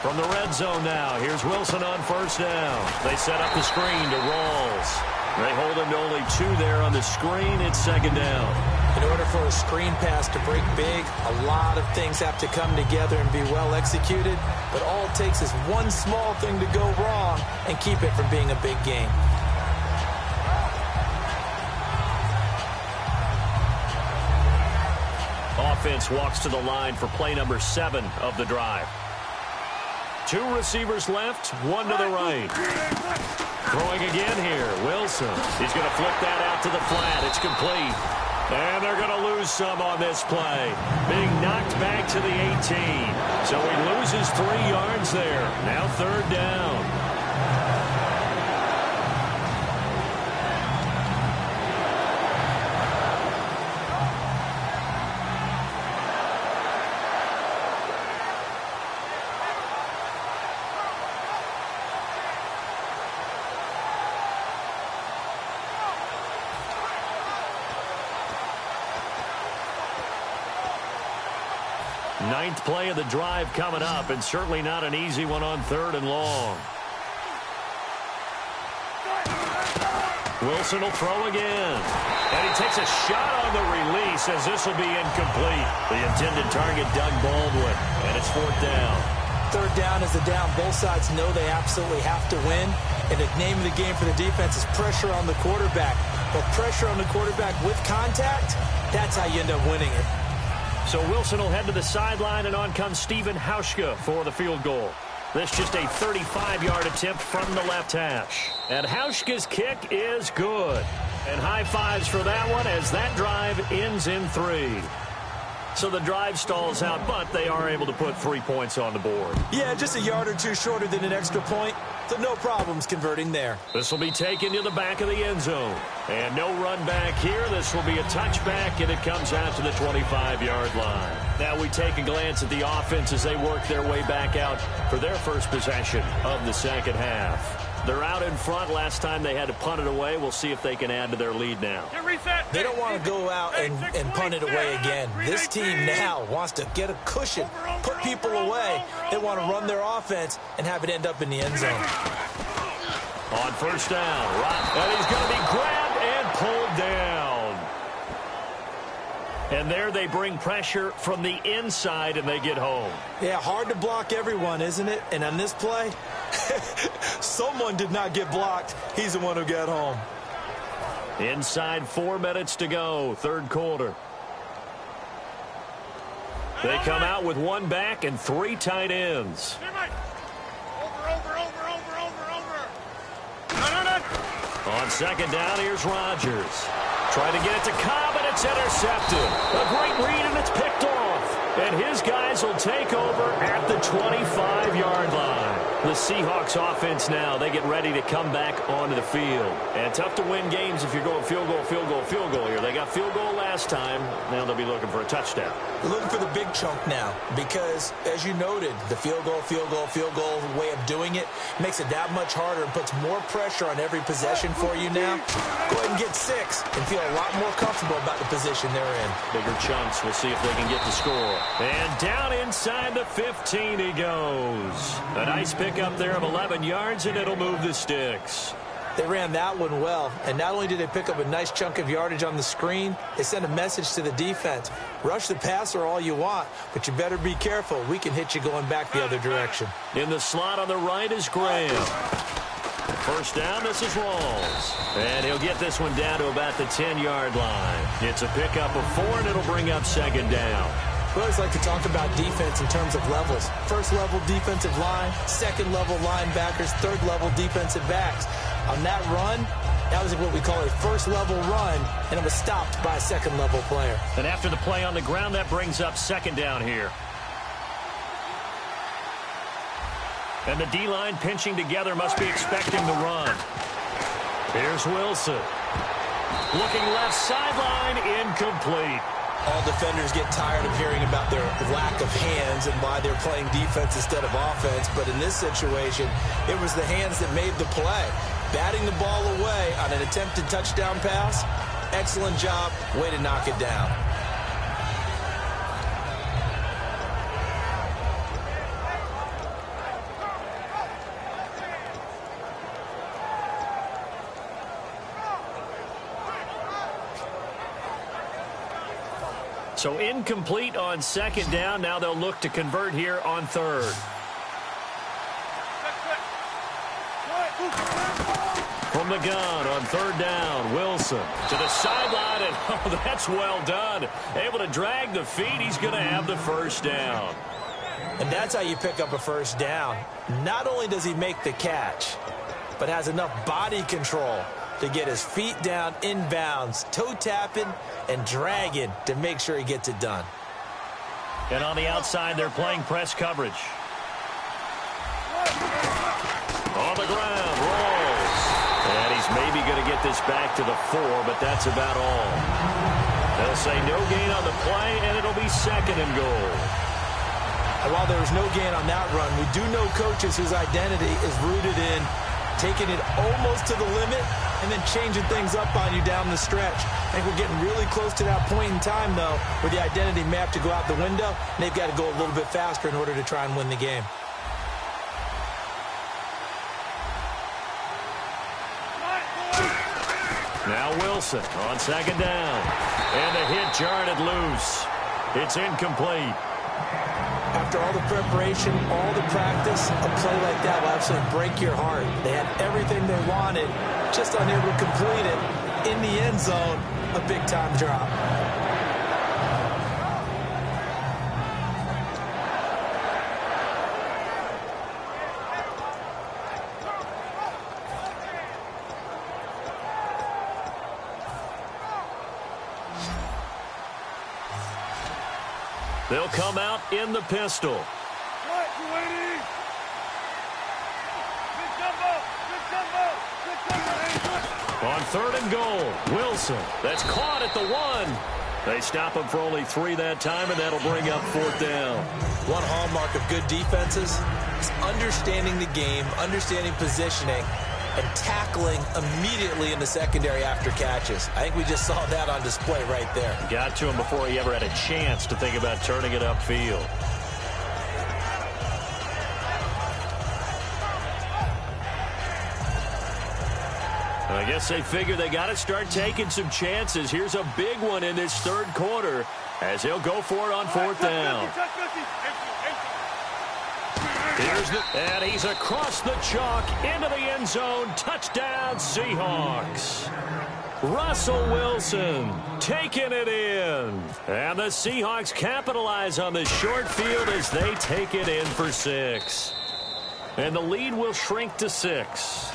From the red zone now, here's Wilson on first down. They set up the screen to Rawls. They hold him to only 2 there on the screen. It's second down. In order for a screen pass to break big, a lot of things have to come together and be well executed. But all it takes is one small thing to go wrong and keep it from being a big game. Offense walks to the line for play number 7 of the drive. 2 receivers left, 1 to the right. Throwing again here, Wilson. He's going to flip that out to the flat. It's complete. And they're going to lose some on this play. Being knocked back to the 18. So he loses 3 yards there. Now 3rd down. Ninth play of the drive coming up, and certainly not an easy one on 3rd and long. Wilson will throw again. And he takes a shot on the release as this will be incomplete. The intended target, Doug Baldwin, and it's 4th down. 3rd down is the down. Both sides know they absolutely have to win. And the name of the game for the defense is pressure on the quarterback. But pressure on the quarterback with contact, that's how you end up winning it. So Wilson will head to the sideline, and on comes Stephen Hauschka for the field goal. This just a 35-yard attempt from the left hash. And Hauschka's kick is good. And high fives for that one as that drive ends in 3. So the drive stalls out, but they are able to put 3 points on the board. Yeah, just a yard or two shorter than an extra point, so no problems converting there. This will be taken to the back of the end zone. And no run back here. This will be a touchback, and it comes out to the 25-yard line. Now we take a glance at the offense as they work their way back out for their first possession of the second half. They're out in front. Last time they had to punt it away. We'll see if they can add to their lead now. They don't want to go out and punt it away again. This team now wants to get a cushion, put people away. They want to run their offense and have it end up in the end zone. On first down, and he's going to be grabbed and pulled down. And there they bring pressure from the inside, and they get home. Yeah, hard to block everyone, isn't it? And on this play, someone did not get blocked. He's the one who got home. Inside 4 minutes to go, third quarter. They come out with 1 back and 3 tight ends. On second down, here's Rodgers. Trying to get it to Cobb, and it's intercepted. A great read, and it's picked off. And his guys will take over at the 25-yard line. The Seahawks offense now, they get ready to come back onto the field. And tough to win games if you're going field goal, field goal, field goal here. They got field goal last time. Now they'll be looking for a touchdown. They're looking for the big chunk now because, as you noted, the field goal way of doing it makes it that much harder and puts more pressure on every possession for you now. Go ahead and get 6 and feel a lot more comfortable about the position they're in. Bigger chunks. We'll see if they can get the score. And down inside the 15 he goes. A nice pickup there of 11 yards, and it'll move the sticks. They ran that one well, and not only did they pick up a nice chunk of yardage on the screen, they sent a message to the defense. Rush the passer all you want, but you better be careful. We can hit you going back the other direction. In the slot on the right is Graham. First down, this is Rawls. And he'll get this one down to about the 10-yard line. It's a pickup of 4, and it'll bring up second down. We always like to talk about defense in terms of levels. First-level defensive line, second-level linebackers, third-level defensive backs. On that run, that was what we call a first-level run, and it was stopped by a second-level player. And after the play on the ground, that brings up second down here. And the D-line pinching together must be expecting the run. Here's Wilson. Looking left sideline, incomplete. All defenders get tired of hearing about their lack of hands and why they're playing defense instead of offense. But in this situation, it was the hands that made the play. Batting the ball away on an attempted touchdown pass. Excellent job. Way to knock it down. So incomplete on second down. Now they'll look to convert here on third. From the gun on third down, Wilson to the sideline, and oh, that's well done. Able to drag the feet. He's going to have the first down. And that's how you pick up a first down. Not only does he make the catch, but has enough body control to get his feet down inbounds, toe tapping and dragging to make sure he gets it done. And on the outside, they're playing press coverage. On the ground, rolls. And he's maybe going to get this back to the 4, but that's about all. They'll say no gain on the play, and it'll be second and goal. And while there was no gain on that run, we do know coaches whose identity is rooted in taking it almost to the limit and then changing things up on you down the stretch. I think we're getting really close to that point in time, though, where the identity may have to go out the window, and they've got to go a little bit faster in order to try and win the game. Now Wilson on second down. And the hit jarred it loose. It's incomplete. After all the preparation, all the practice, a play like that will absolutely break your heart. They had everything they wanted, just unable to complete it. In the end zone, a big-time drop. They'll come out in the pistol. What, 280? Good jumbo. Good jumbo. Good jumbo. On 3rd and goal, Wilson. That's caught at the 1. They stop him for only 3 that time, and that'll bring up 4th down. One hallmark of good defenses is understanding the game, understanding positioning, and tackling immediately in the secondary after catches. I think we just saw that on display right there. Got to him before he ever had a chance to think about turning it upfield. I guess they figure they got to start taking some chances. Here's a big one in this 3rd quarter as he'll go for it on 4th down. And he's across the chalk into the end zone. Touchdown, Seahawks. Russell Wilson taking it in. And the Seahawks capitalize on the short field as they take it in for 6. And the lead will shrink to 6.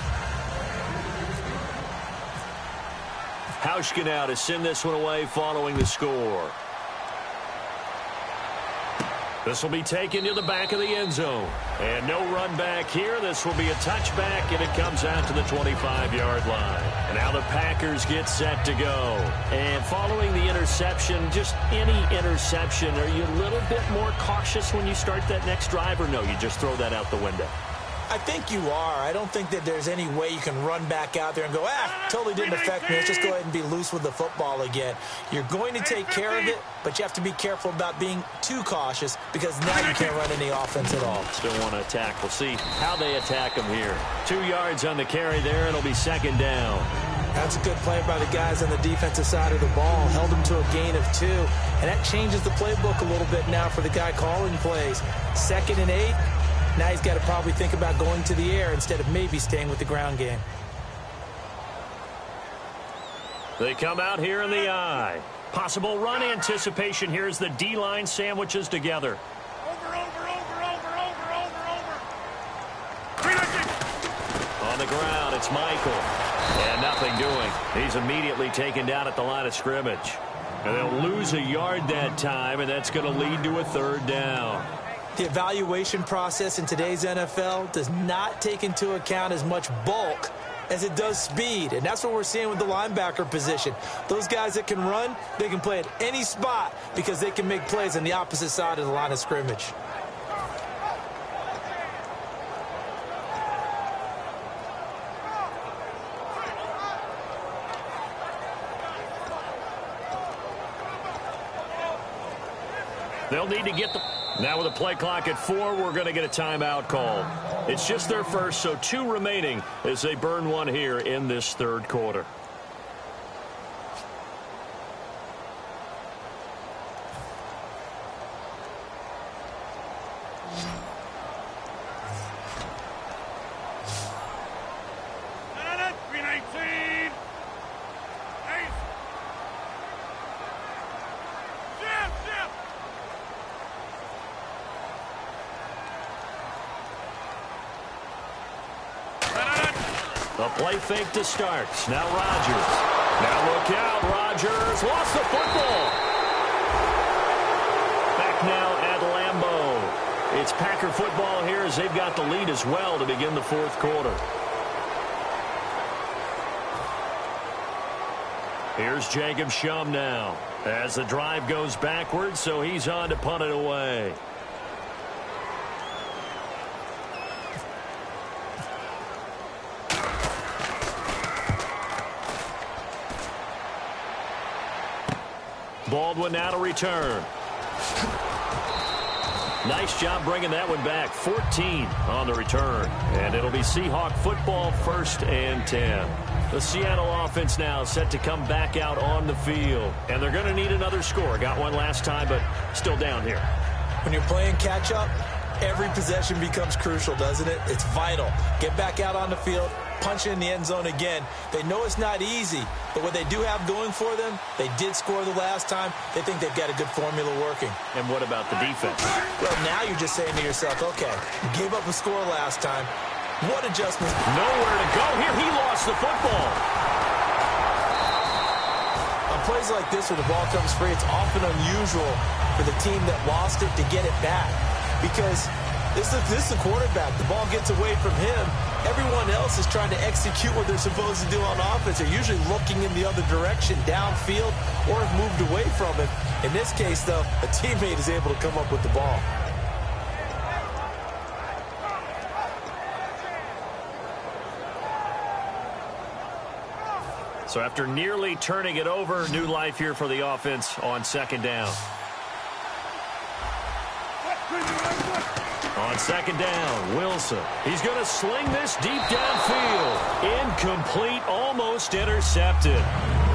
Hauschka now to send this one away following the score. This will be taken to the back of the end zone. And no run back here. This will be a touchback, and it comes out to the 25-yard line. And now the Packers get set to go. And following the interception, just any interception, are you a little bit more cautious when you start that next drive, or no, you just throw that out the window? I think you are. I don't think that there's any way you can run back out there and go, totally didn't affect me. Let's just go ahead and be loose with the football again. You're going to take care of it, but you have to be careful about being too cautious because now you can't run any offense at all. Still want to attack. We'll see how they attack them here. 2 yards on the carry there. It'll be 2nd down. That's a good play by the guys on the defensive side of the ball. Held them to a gain of 2. And that changes the playbook a little bit now for the guy calling plays. 2nd and 8. Now he's got to probably think about going to the air instead of maybe staying with the ground game. They come out here in the eye. Possible run anticipation here as the D-line sandwiches together. Over. On the ground, it's Michael. And nothing doing. He's immediately taken down at the line of scrimmage. And they'll lose a yard that time, and that's going to lead to a 3rd down. The evaluation process in today's NFL does not take into account as much bulk as it does speed. And that's what we're seeing with the linebacker position. Those guys that can run, they can play at any spot because they can make plays on the opposite side of the line of scrimmage. They'll need to get the... Now with a play clock at 4, we're going to get a timeout call. It's just their first, so 2 remaining as they burn one here in this 3rd quarter. The play fake to start. Now Rodgers. Now look out. Rodgers lost the football. Back now at Lambeau. It's Packer football here as they've got the lead as well to begin the 4th quarter. Here's Jacob Shum now as the drive goes backwards, so he's on to punt it away. Baldwin now to return. Nice job bringing that one back. 14 on the return. And it'll be Seahawk football, 1st and 10. The Seattle offense now set to come back out on the field. And they're going to need another score. Got one last time, but still down here. When you're playing catch-up, every possession becomes crucial, doesn't it? It's vital. Get back out on the field, punch it in the end zone again. They know it's not easy, but what they do have going for them, they did score the last time. They think they've got a good formula working. And what about the defense? Well, now you're just saying to yourself, okay, you gave up a score last time. What adjustments? Nowhere to go here. He lost the football. A plays like this when the ball comes free, it's often unusual for the team that lost it to get it back. Because this is the quarterback. The ball gets away from him. Everyone else is trying to execute what they're supposed to do on offense. They're usually looking in the other direction, downfield, or have moved away from it. In this case, though, a teammate is able to come up with the ball. So after nearly turning it over, new life here for the offense on second down. On second down, Wilson. He's going to sling this deep downfield. Incomplete, almost intercepted.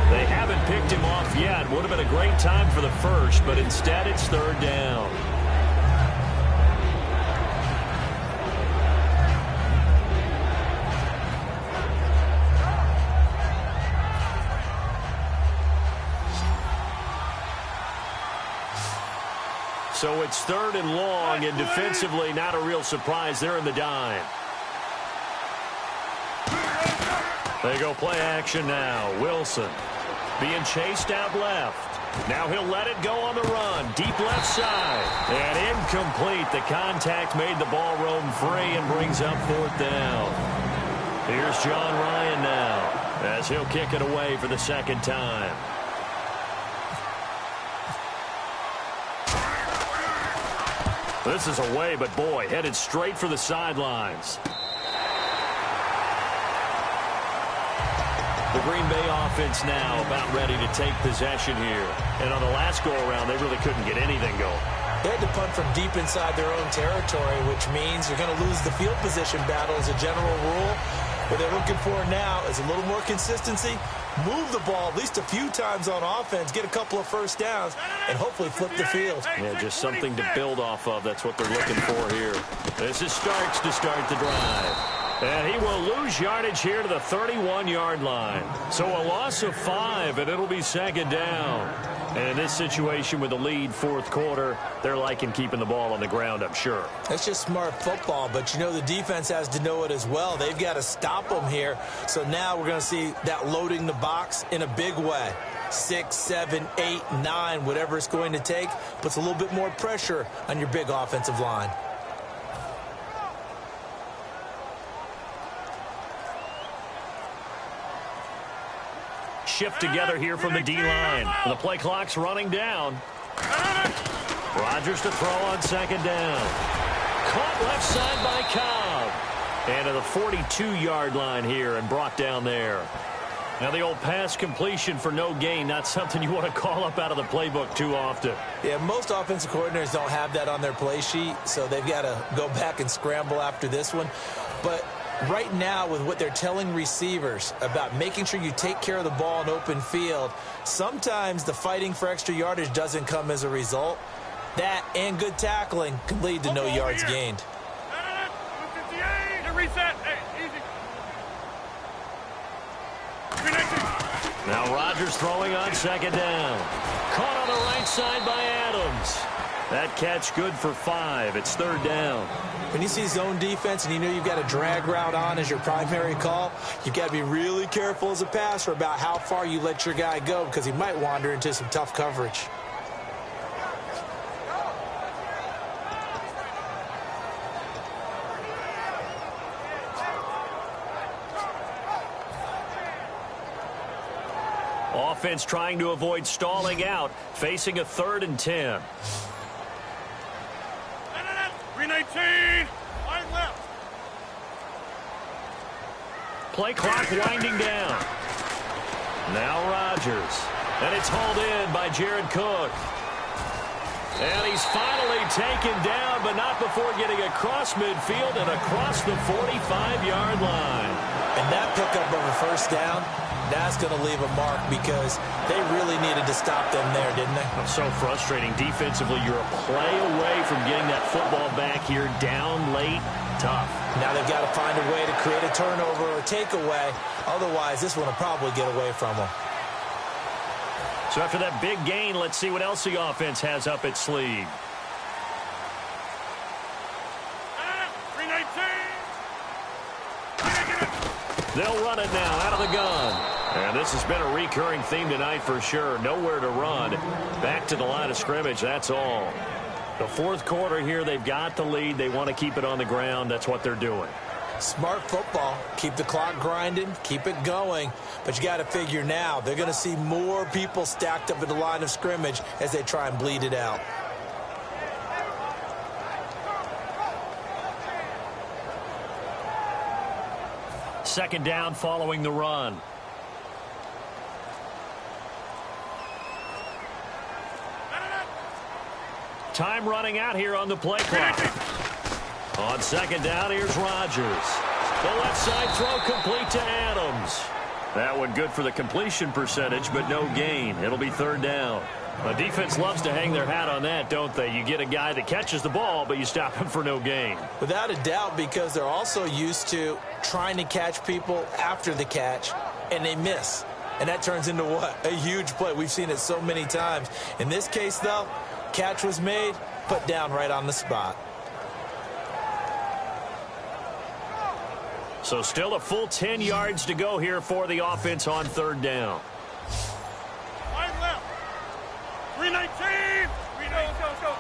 They haven't picked him off yet. Would have been a great time for the first, but instead it's third down. So it's third and long, and defensively, not a real surprise. They're in the dime. They go play action now. Wilson being chased out left. Now he'll let it go on the run. Deep left side. And incomplete. The contact made the ball roam free and brings up fourth down. Here's John Ryan now as he'll kick it away for the second time. This is away, but boy, headed straight for the sidelines. The Green Bay offense now about ready to take possession here. And on the last go-around, they really couldn't get anything going. They had to punt from deep inside their own territory, which means you're going to lose the field position battle as a general rule. What they're looking for now is a little more consistency, move the ball at least a few times on offense, get a couple of first downs, and hopefully flip the field. Yeah, just something to build off of. That's what they're looking for here. This is Starks to start the drive. And he will lose yardage here to the 31-yard line. So a loss of 5, and it'll be second down. And in this situation with the lead fourth quarter, they're liking keeping the ball on the ground, I'm sure. That's just smart football, but you know the defense has to know it as well. They've got to stop them here. So now we're going to see that loading the box in a big way. 6, 7, 8, 9, whatever it's going to take, puts a little bit more pressure on your big offensive line. Shift together here from the D-line. The play clock's running down. Rodgers to throw on second down. Caught left side by Cobb. And to the 42-yard line here and brought down there. Now the old pass completion for no gain, not something you want to call up out of the playbook too often. Yeah, most offensive coordinators don't have that on their play sheet, so they've got to go back and scramble after this one. But right now, with what they're telling receivers about making sure you take care of the ball in open field, sometimes the fighting for extra yardage doesn't come as a result. That and good tackling can lead to no yards gained. Reset. Hey, easy. Now Rodgers throwing on second down. Caught on the right side by Adams. That catch good for 5. It's third down. When you see zone defense and you know you've got a drag route on as your primary call, you've got to be really careful as a passer about how far you let your guy go because he might wander into some tough coverage. Offense trying to avoid stalling out, facing a 3rd and 10. 319. Line left. Play clock winding down. Now Rodgers. And it's hauled in by Jared Cook. And he's finally taken down, but not before getting across midfield and across the 45-yard line. And that pickup of a first down, that's going to leave a mark because they really needed to stop them there, didn't they? So frustrating. Defensively, you're a play away from getting that football back here down late. Tough. Now they've got to find a way to create a turnover or takeaway. Otherwise, this one will probably get away from them. So after that big gain, let's see what else the offense has up its sleeve. 319. They'll run it now out of the gun. And this has been a recurring theme tonight for sure. Nowhere to run. Back to the line of scrimmage, that's all. The fourth quarter here, they've got the lead. They want to keep it on the ground. That's what they're doing. Smart football. Keep the clock grinding. Keep it going. But you got to figure now, they're going to see more people stacked up at the line of scrimmage as they try and bleed it out. Second down following the run. Time running out here on the play clock. On second down, here's Rodgers. The left side throw complete to Adams. That one good for the completion percentage, but no gain. It'll be third down. The defense loves to hang their hat on that, don't they? You get a guy that catches the ball, but you stop him for no gain. Without a doubt, because they're also used to trying to catch people after the catch, and they miss. And that turns into what? A huge play. We've seen it so many times. In this case, though, catch was made, put down right on the spot. So still a full 10 yards to go here for the offense on third down. Wide left. 319. Go.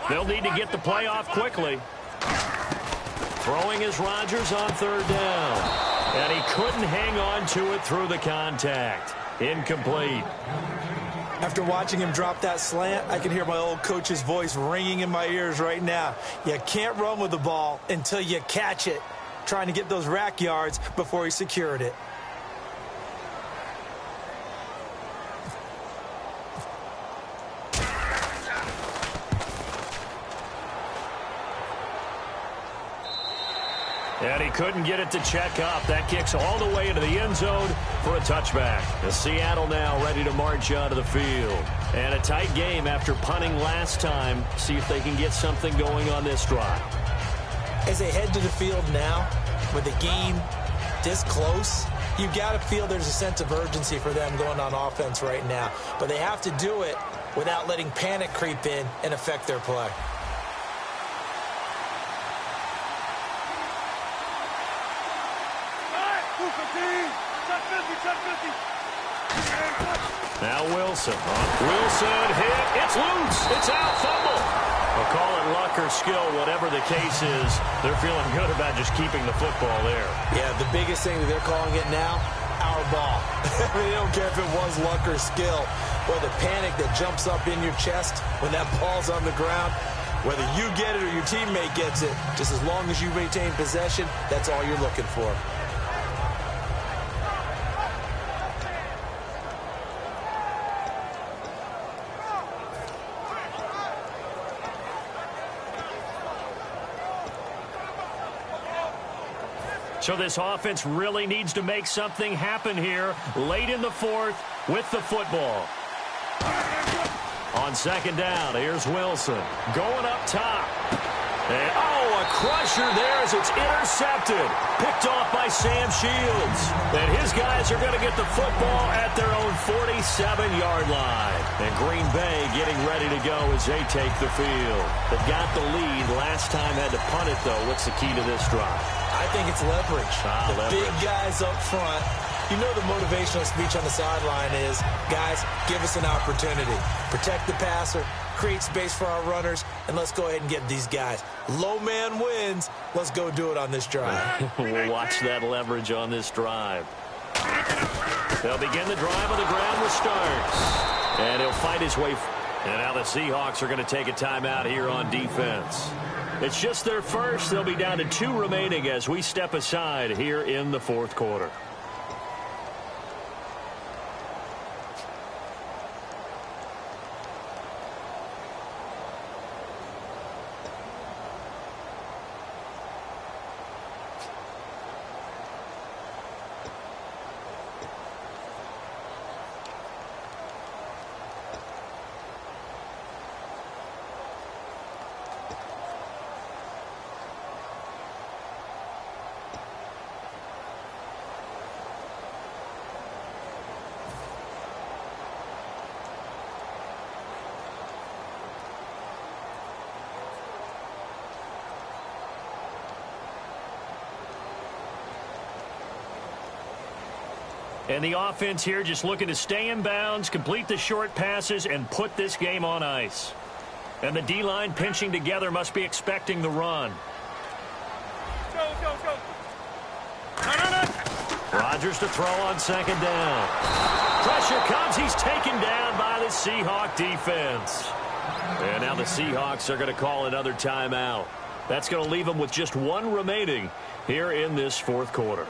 They'll need to get the play off quickly. Throwing is Rodgers on third down. And he couldn't hang on to it through the contact. Incomplete. After watching him drop that slant, I can hear my old coach's voice ringing in my ears right now. You can't run with the ball until you catch it. Trying to get those rack yards before he secured it. And he couldn't get it to check up. That kicks all the way into the end zone for a touchback. The Seattle now ready to march onto the field. And a tight game after punting last time. See if they can get something going on this drive. As they head to the field now, with the game this close, you've got to feel there's a sense of urgency for them going on offense right now. But they have to do it without letting panic creep in and affect their play. Now Wilson. Wilson hit. It's loose. It's out. Fumble. We'll call it luck or skill. Whatever the case is, they're feeling good about just keeping the football there. Yeah, the biggest thing that they're calling it now, our ball. They don't care if it was luck or skill. Or the panic that jumps up in your chest when that ball's on the ground. Whether you get it or your teammate gets it, just as long as you maintain possession, that's all you're looking for. So this offense really needs to make something happen here late in the fourth with the football. On second down, here's Wilson going up top. And, a crusher there as it's intercepted. Picked off by Sam Shields. And his guys are going to get the football at their own 47-yard line. And Green Bay getting ready to go as they take the field. They've got the lead. Last time had to punt it, though. What's the key to this drive? I think it's leverage. The big guys up front. You know the motivational speech on the sideline is, guys, give us an opportunity. Protect the passer, create space for our runners, and let's go ahead and get these guys. Low man wins. Let's go do it on this drive. We'll watch that leverage on this drive. They'll begin the drive on the ground with Starks. And he'll fight his way. And now the Seahawks are going to take a timeout here on defense. It's just their first. They'll be down to 2 remaining as we step aside here in the fourth quarter. And the offense here just looking to stay in bounds, complete the short passes, and put this game on ice. And the D-line pinching together must be expecting the run. Go, go, go. No. Rodgers to throw on second down. Pressure comes. He's taken down by the Seahawk defense. And now the Seahawks are going to call another timeout. That's going to leave them with just one remaining here in this fourth quarter.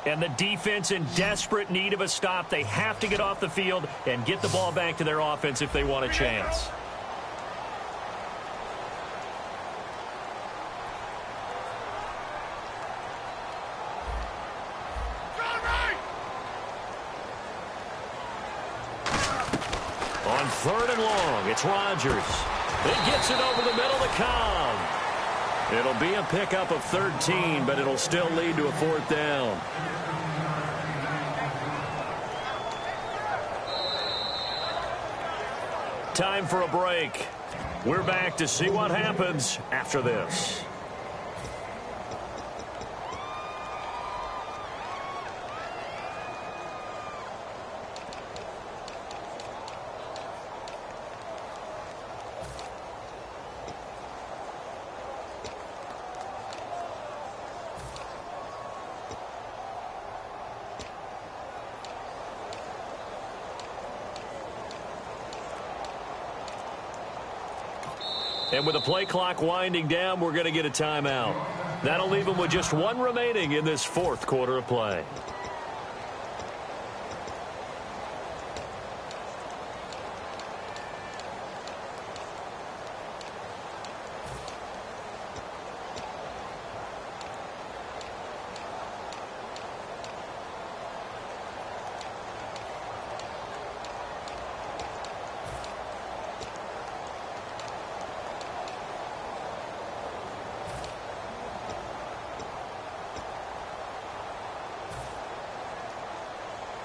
And the defense in desperate need of a stop. They have to get off the field and get the ball back to their offense if they want a chance. On third and long, it's Rodgers. He gets it over the middle to Cobb. It'll be a pickup of 13, but it'll still lead to a fourth down. Time for a break. We're back to see what happens after this. And with the play clock winding down, we're going to get a timeout. That'll leave them with just one remaining in this fourth quarter of play.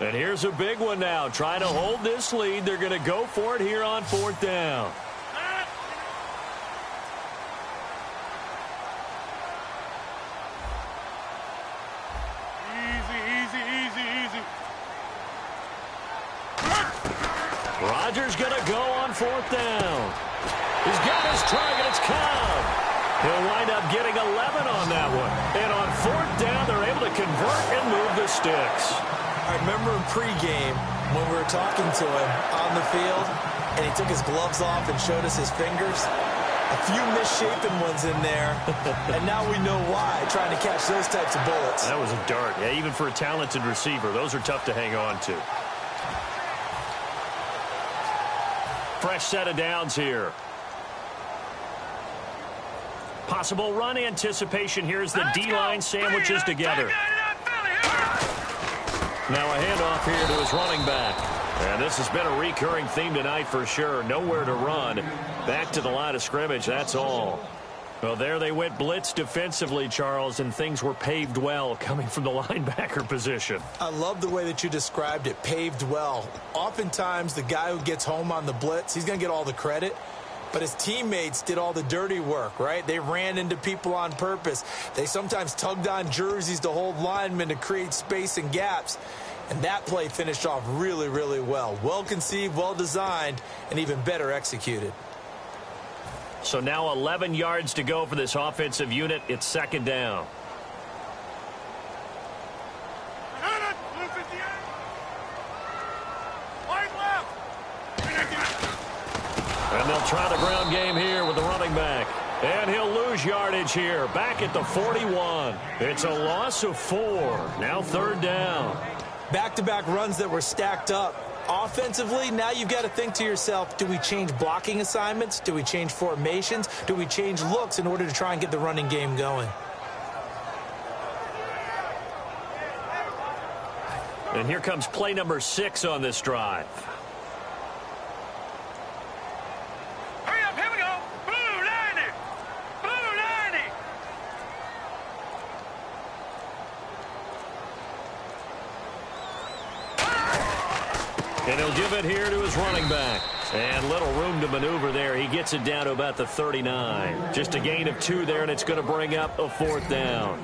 And here's a big one now. Trying to hold this lead. They're going to go for it here on fourth down. Easy. Rodgers going to go on fourth down. He's got his target. It's Cobb. He'll wind up getting 11 on that one. And on fourth down, they're able to convert and move the sticks. I remember in pregame when we were talking to him on the field, and he took his gloves off and showed us his fingers. A few misshapen ones in there, and now we know why, trying to catch those types of bullets. That was a dart. Yeah, even for a talented receiver, those are tough to hang on to. Fresh set of downs here. Possible run anticipation here as the D-line sandwiches together. Now a handoff here to his running back. And this has been a recurring theme tonight for sure. Nowhere to run. Back to the line of scrimmage, that's all. Well, there they went blitz defensively, Charles, and things were paved well coming from the linebacker position. I love the way that you described it, paved well. Oftentimes, the guy who gets home on the blitz, he's going to get all the credit. But his teammates did all the dirty work, right? They ran into people on purpose. They sometimes tugged on jerseys to hold linemen to create space and gaps. And that play finished off really, really well. Well conceived, well designed, and even better executed. So now 11 yards to go for this offensive unit. It's second down. And they'll try the ground game here with the running back. And he'll lose yardage here. Back at the 41. It's a loss of 4. Now third down. Back-to-back runs that were stacked up. Offensively, now you've got to think to yourself, do we change blocking assignments? Do we change formations? Do we change looks in order to try and get the running game going? And here comes play number 6 on this drive. Hurry up, here we go. Blue 90. Blue 90. And he'll give it here to his running back. And little room to maneuver there. He gets it down to about the 39. Just a gain of 2 there, and it's going to bring up a 4th down.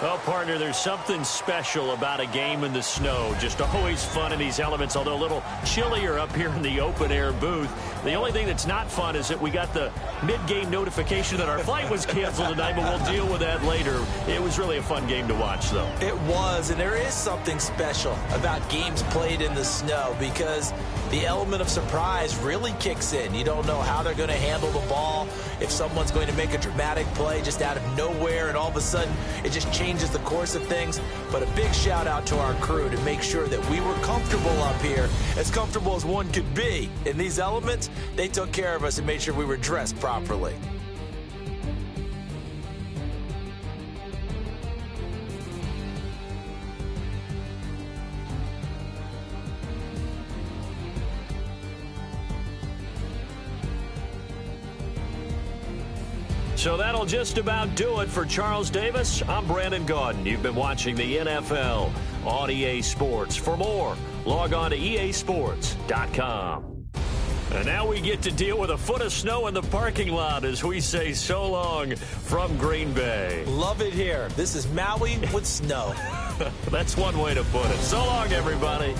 Well, partner, there's something special about a game in the snow. Just always fun in these elements, although a little chillier up here in the open-air booth. The only thing that's not fun is that we got the mid-game notification that our flight was canceled tonight, but we'll deal with that later. It was really a fun game to watch, though. It was, and there is something special about games played in the snow because the element of surprise really kicks in. You don't know how they're going to handle the ball, if someone's going to make a dramatic play just out of nowhere, and all of a sudden it just changes the course of things. But a big shout out to our crew to make sure that we were comfortable up here, as comfortable as one could be. In these elements, they took care of us and made sure we were dressed properly. So that'll just about do it for Charles Davis. I'm Brandon Gaudin. You've been watching the NFL on EA Sports. For more, log on to easports.com. And now we get to deal with a foot of snow in the parking lot as we say so long from Green Bay. Love it here. This is Maui with snow. That's one way to put it. So long, everybody.